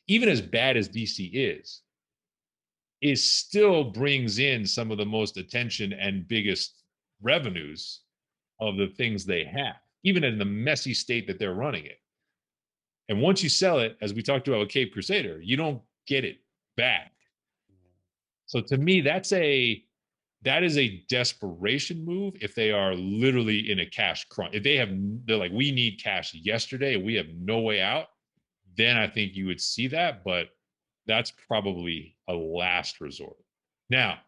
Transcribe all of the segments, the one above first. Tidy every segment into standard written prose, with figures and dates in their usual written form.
even as bad as DC is still brings in some of the most attention and biggest revenues of the things they have, even in the messy state that they're running it. And once you sell it, as we talked about with Cape Crusader, you don't get it back. So to me, that is a desperation move if they are literally in a cash crunch. If they're like, we need cash yesterday and we have no way out, then I think you would see that. But that's probably a last resort. Now,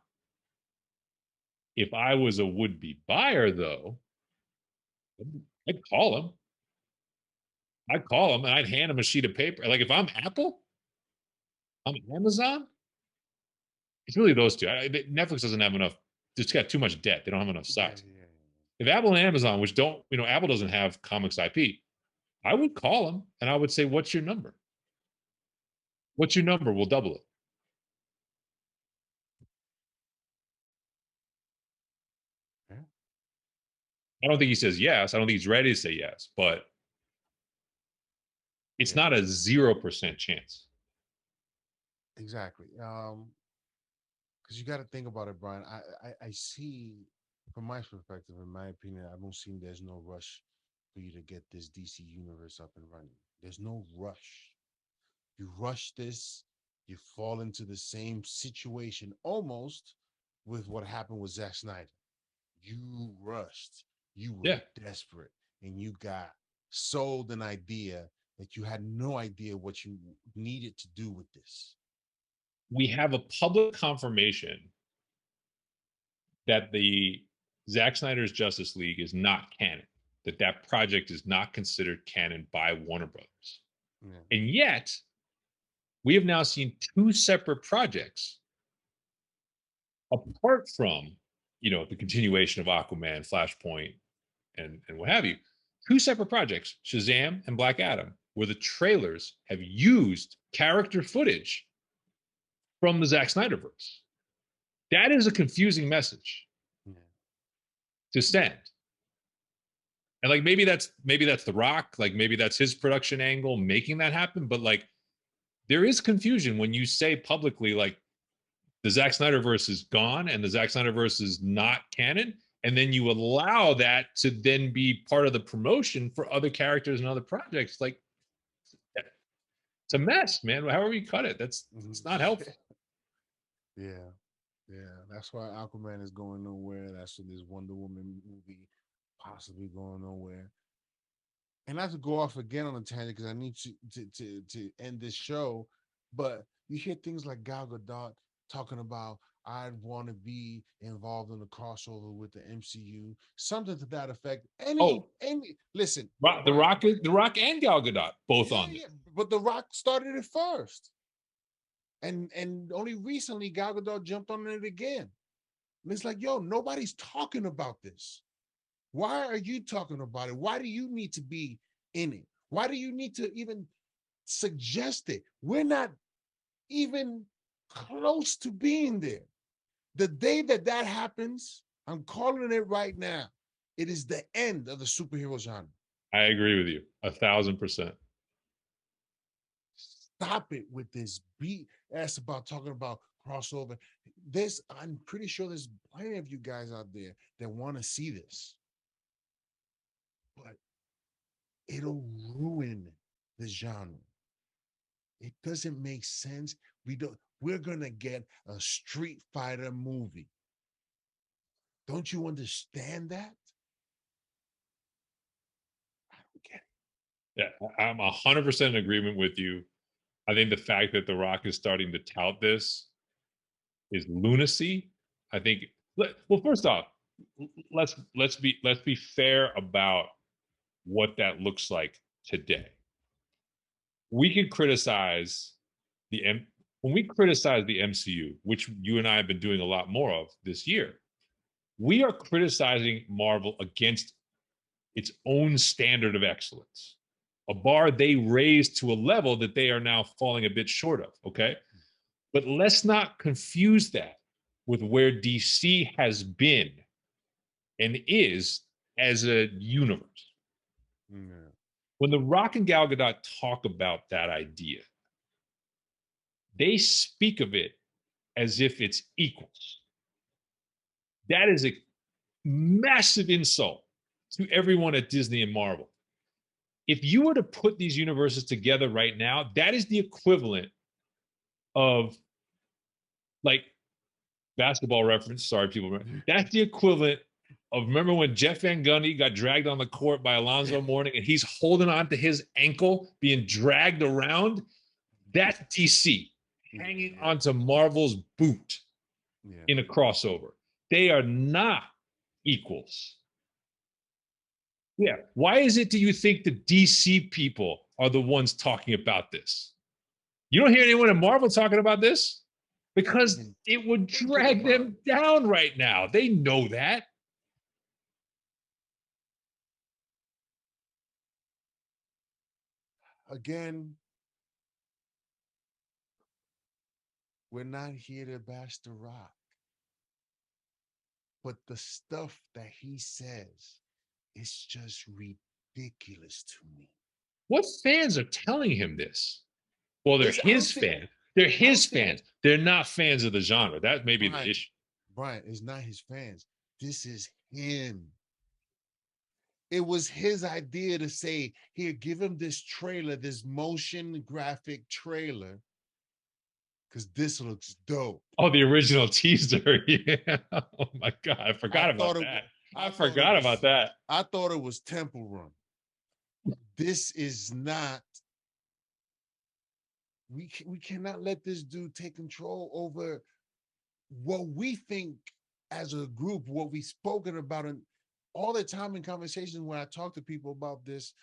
if I was a would-be buyer, though, I'd call him. I'd call him and I'd hand him a sheet of paper. Like if I'm Apple, I'm Amazon. It's really those two. Netflix doesn't have enough. It's got too much debt. They don't have enough size. Yeah. If Apple and Amazon, which don't, Apple doesn't have comics IP, I would call them and I would say, "What's your number? What's your number? We'll double it." Yeah. I don't think he says yes. I don't think he's ready to say yes, but it's not a 0% chance. Exactly. Because you got to think about it, Brian. I see, from my perspective, in my opinion, I don't see there's no rush for you to get this DC universe up and running. There's no rush. You rush this, you fall into the same situation almost with what happened with Zack Snyder. You rushed, you were desperate, and you got sold an idea that you had no idea what you needed to do with this. We have a public confirmation that the Zack Snyder's Justice League is not canon, that project is not considered canon by Warner Brothers. Yeah. And yet, we have now seen two separate projects apart from, the continuation of Aquaman, Flashpoint, and what have you. Two separate projects, Shazam and Black Adam, where the trailers have used character footage from the Zack Snyderverse. That is a confusing message to send. And like maybe that's The Rock, like maybe that's his production angle making that happen, but like there is confusion when you say publicly like the Zack Snyderverse is gone and the Zack Snyderverse is not canon, and then you allow that to then be part of the promotion for other characters and other projects. Like it's a mess, man. However you cut it, it's not helpful. Yeah. That's why Aquaman is going nowhere. That's why this Wonder Woman movie possibly going nowhere. And not to go off again on a tangent because I need to end this show, but you hear things like Gal Gadot talking about I'd want to be involved in a crossover with the MCU, something to that effect. Listen, The Rock and Gal Gadot both on it. But The Rock started it first, and only recently Gal Gadot jumped on it again. And it's like, yo, nobody's talking about this. Why are you talking about it? Why do you need to be in it? Why do you need to even suggest it? We're not even close to being there. The day that happens, I'm calling it right now. It is the end of the superhero genre. I agree with you 1,000%. Stop it with this BS about talking about crossover. I'm pretty sure there's plenty of you guys out there that want to see this. But it'll ruin the genre. It doesn't make sense. We're gonna get a Street Fighter movie. Don't you understand that? I don't get it. Yeah, I'm 100% in agreement with you. I think the fact that The Rock is starting to tout this is lunacy. I think. Well, first off, let's be fair about what that looks like today. We can criticize when we criticize the MCU, which you and I have been doing a lot more of this year, we are criticizing Marvel against its own standard of excellence, a bar they raised to a level that they are now falling a bit short of, okay? But let's not confuse that with where DC has been and is as a universe. Yeah. When The Rock and Gal Gadot talk about that idea, they speak of it as if it's equals. That is a massive insult to everyone at Disney and Marvel. If you were to put these universes together right now, that is the equivalent of, like, basketball reference. Sorry, people. That's the equivalent of, remember when Jeff Van Gundy got dragged on the court by Alonzo Mourning and he's holding on to his ankle, being dragged around? That's DC hanging onto Marvel's boot in a crossover. They are not equals. Yeah. Why is it, do you think the DC people are the ones talking about this? You don't hear anyone in Marvel talking about this? Because it would drag them down right now. They know that. Again, we're not here to bash the Rock, but the stuff that he says is just ridiculous to me. What fans are telling him this? Well, they're his fans. They're his fans. They're not fans of the genre. That may be the issue. Brian, it's not his fans. This is him. It was his idea to say, here, give him this trailer, this motion graphic trailer, because this looks dope. Oh, the original teaser. Yeah. Oh my God. I forgot about that. I forgot about that. I thought it was Temple Run. This is not. We cannot let this dude take control over what we think as a group, what we've spoken about, and all the time in conversations when I talk to people about this,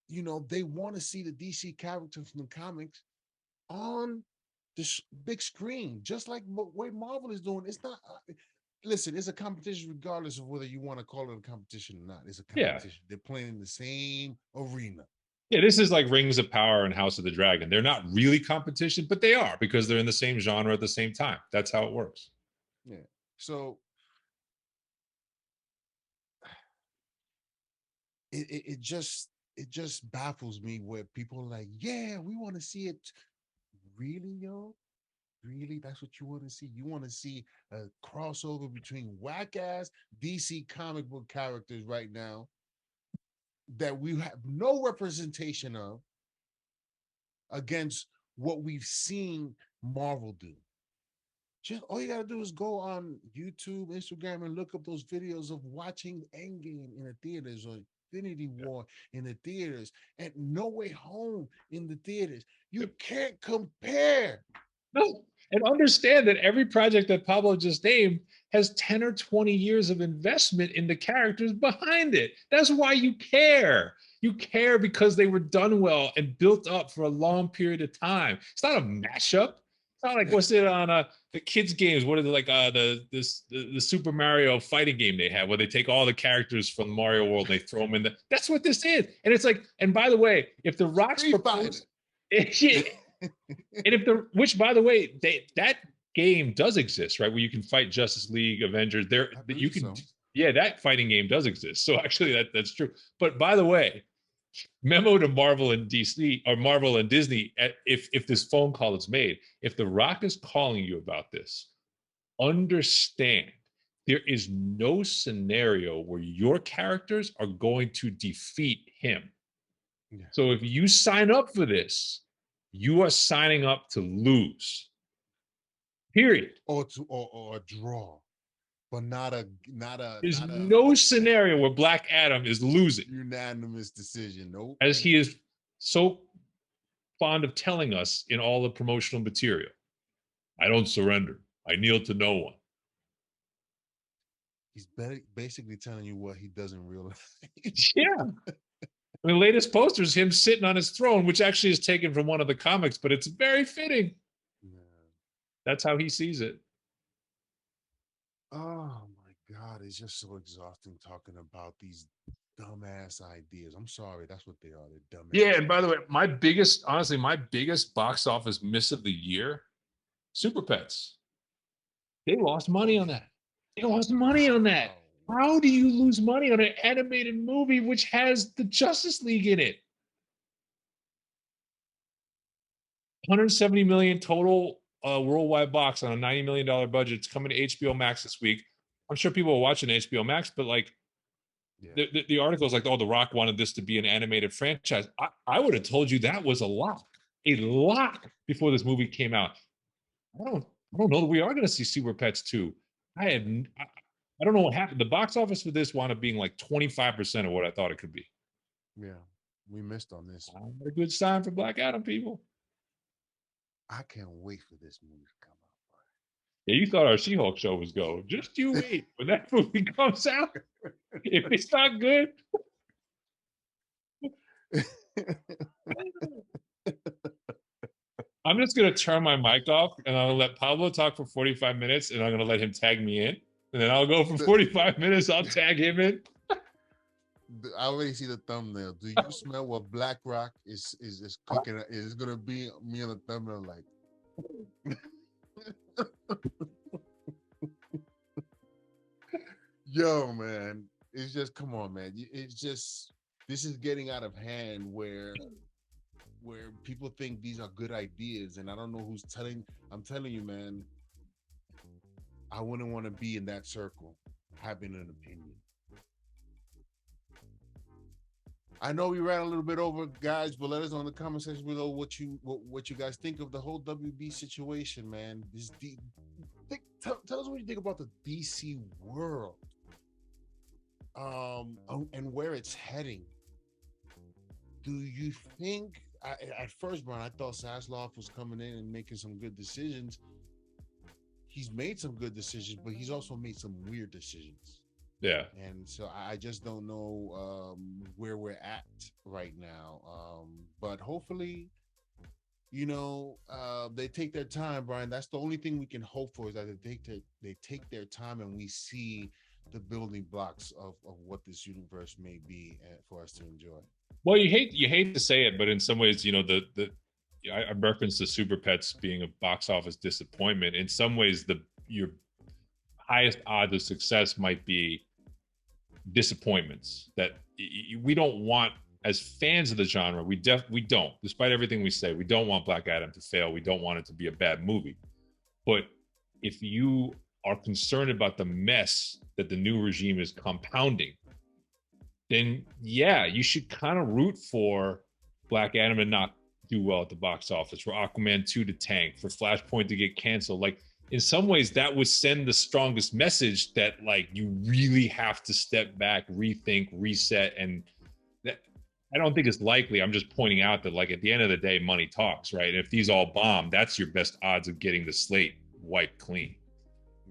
you know, they want to see the DC characters from the comics on the big screen, just like what Marvel is doing. It's not. Listen, it's a competition regardless of whether you want to call it a competition or not. It's a competition. Yeah. They're playing in the same arena. Yeah, this is like Rings of Power and House of the Dragon. They're not really competition, but they are, because they're in the same genre at the same time. That's how it works. Yeah. So it just baffles me where people are like, yeah, we want to see it. Really, yo? Really? That's what you want to see? You want to see a crossover between whack-ass DC comic book characters right now that we have no representation of against what we've seen Marvel do. Just all you gotta do is go on YouTube, Instagram, and look up those videos of watching Endgame in the theaters, or Infinity War in the theaters, and No Way Home in the theaters. You can't compare. No, and understand that every project that Pablo just named has 10 or 20 years of investment in the characters behind it. That's why you care. You care because they were done well and built up for a long period of time. It's not a mashup. It's not like, what's it on the kids' games? What is it, like the Super Mario fighting game they have, where they take all the characters from Mario World and they throw them in the. That's what this is. And it's like, and by the way, if the Rock's proposed, and if the, which by the way, that game does exist, right? Where you can fight Justice League, Avengers. There, you can, yeah, that fighting game does exist. So actually, that's true. But by the way, memo to Marvel and DC, or Marvel and Disney, if this phone call is made, if The Rock is calling you about this, understand there is no scenario where your characters are going to defeat him. Yeah. So if you sign up for this, you are signing up to lose. Period. Or a draw. But there's no scenario where Black Adam is losing. Unanimous decision. Nope. As he is so fond of telling us in all the promotional material. I don't surrender. I kneel to no one. He's basically telling you what he doesn't realize. Yeah. The latest poster is him sitting on his throne, which actually is taken from one of the comics, but it's very fitting. Yeah. That's how he sees it. Oh my God, it's just so exhausting talking about these dumbass ideas. I'm sorry, that's what they are. They're dumbass. Yeah, and by the way, my biggest box office miss of the year, Super Pets. They lost money on that. They lost money on that. How do you lose money on an animated movie which has the Justice League in it? 170 million total worldwide box on a $90 million budget. It's coming to HBO Max this week. I'm sure people are watching HBO Max, but like Yeah. the article is like, oh, The Rock wanted this to be an animated franchise. I would have told you that was a lock before this movie came out. I don't know that we are going to see Super Pets 2. I don't know what happened. The box office for this wound up being like 25% of what I thought it could be. Yeah. We missed on this. Not a good sign for Black Adam, people. I can't wait for this movie to come out. Yeah, you thought our She-Hulk show was go. Just you wait. When that movie comes out, if it's not good. I'm just going to turn my mic off and I'm going to let Pablo talk for 45 minutes and I'm going to let him tag me in. And then I'll go for 45 minutes. I'll tag him in. I already see the thumbnail. Do you smell what Black Rock is cooking? Is going to be me on the thumbnail like. Yo, man. It's just, come on, man. It's just, this is getting out of hand where people think these are good ideas, and I don't know who's telling. I'm telling you, man, I wouldn't want to be in that circle having an opinion. I know we ran a little bit over, guys, but let us know in the comment section below what you guys think of the whole WB situation, man. Tell us what you think about the DC world, and where it's heading. Do you think? At first, Brian, I thought Zaslav was coming in and making some good decisions. He's made some good decisions, but he's also made some weird decisions. Yeah. And so I just don't know where we're at right now. But hopefully, they take their time, Brian. That's the only thing we can hope for, is that they take their time and we see the building blocks of what this universe may be for us to enjoy. Well, you hate to say it, but in some ways, I referenced the Super Pets being a box office disappointment. In some ways, your highest odds of success might be disappointments that we don't want as fans of the genre. We don't, despite everything we say, we don't want Black Adam to fail. We don't want it to be a bad movie. But if you are concerned about the mess that the new regime is compounding, then yeah, you should kind of root for Black Adam to not do well at the box office, for Aquaman 2 to tank, for Flashpoint to get canceled. Like, in some ways, that would send the strongest message that, like, you really have to step back, rethink, reset. And that, I don't think it's likely. I'm just pointing out that, like, at the end of the day, money talks, right? And if these all bomb, that's your best odds of getting the slate wiped clean.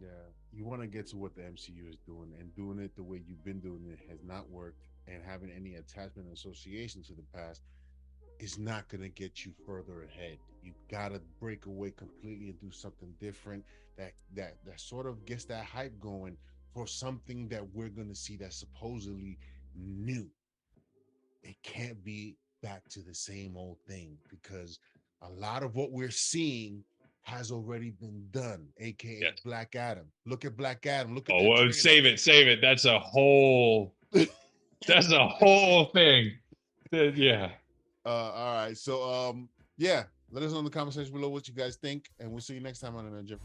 Yeah, you want to get to what the MCU is doing, and doing it the way you've been doing it has not worked, and having any attachment and association to the past is not going to get you further ahead. You got to break away completely and do something different that sort of gets that hype going for something that we're going to see that's supposedly new. It can't be back to the same old thing, because a lot of what we're seeing has already been done, aka yes. Black Adam. Look at Black Adam. Look at save it. That's a whole thing. Yeah. All right. So yeah, let us know in the comment section below what you guys think, and we'll see you next time on another Jim.